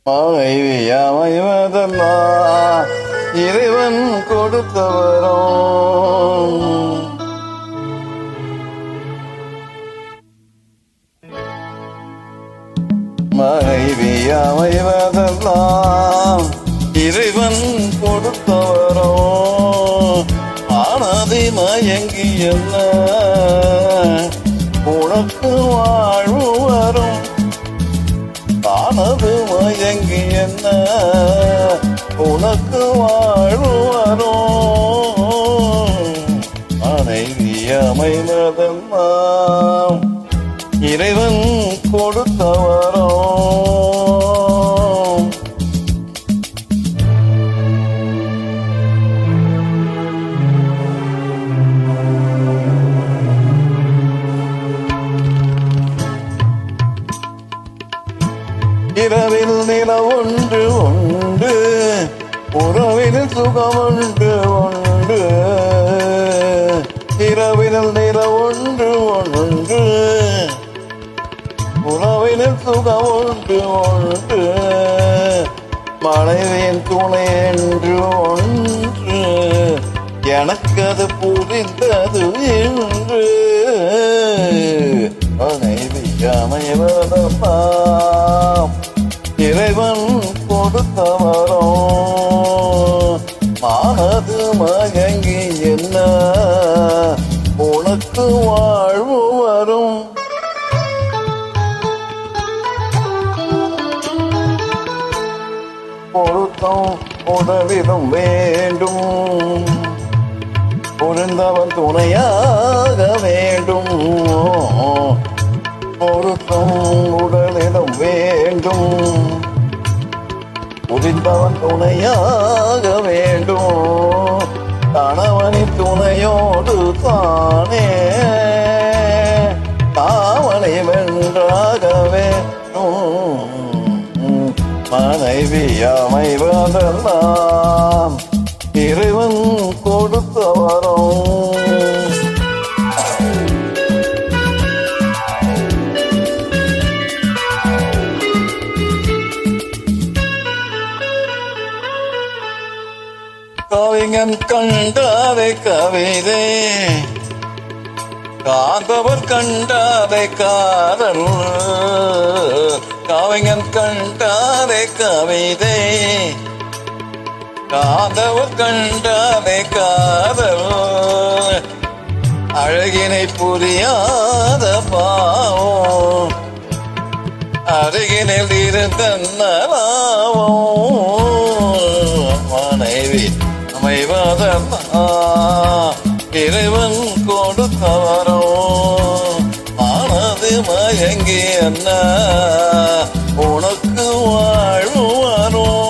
மனைவி அமைவதெல்லாம் இறைவன் கொடுத்தவரும். மனைவி அமைவதெல்லாம் இறைவன் கொடுத்தவரும். ஆனதி மயங்கி என்ன உனக்கு வாழ்வு வரும். ஆனது மயங்கி என்ன உனக்கு வாழ்வு வரும். மனைவி அமைவதெல்லாம் இறைவன் கொடுத்தவரும். இரவில் நில ஒன்று உண்டு, உறவில் சுகம் உண்டு உண்டு. இரவில் நில ஒன்று உண்டு, உறவில் சுகம் உண்டு உண்டு. மனைவியின் துணை என்று ஒன்று, எனக்கு அது புரிந்தது என்று. மனைவி அமைவதெல்லாம் இறைவன் கொடுத்தவரும். மானது மயங்கி என்ன உனக்கு வாழ்வு வரும். பொருத்தம் உடலிலும் வேண்டும், புரிந்தவன் துணையாக வேண்டும். பொருத்தம் உடலிடம் வேண்டும், புரிந்தவன் துணையாக வேண்டும். கணவனின் துணையோடு தானே தாவனை வென்றாக வேண்டும். மனைவி அமைவதெல்லாம் இறைவன் கொடுத்தவரும். கவிஞன் கண்டாதை கவிதை, காந்தவர் கண்டாதை காதல். கவிஞன் கண்டாதை கவிதை, காந்தவர் கண்டாதை காதல். அழகினை புரியாத பாவம் அருகினில் இருந்த மனைவி அமைவதெல்லாம் இறைவன் கொடுத்தவரும். ஆனது மயங்கி என்ன உனக்கு வாழ்வு வரும்.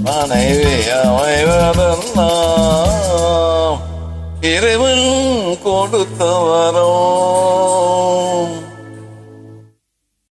மனைவி அமைவதெல்லாம் இறைவன் கொடுத்தவரும்.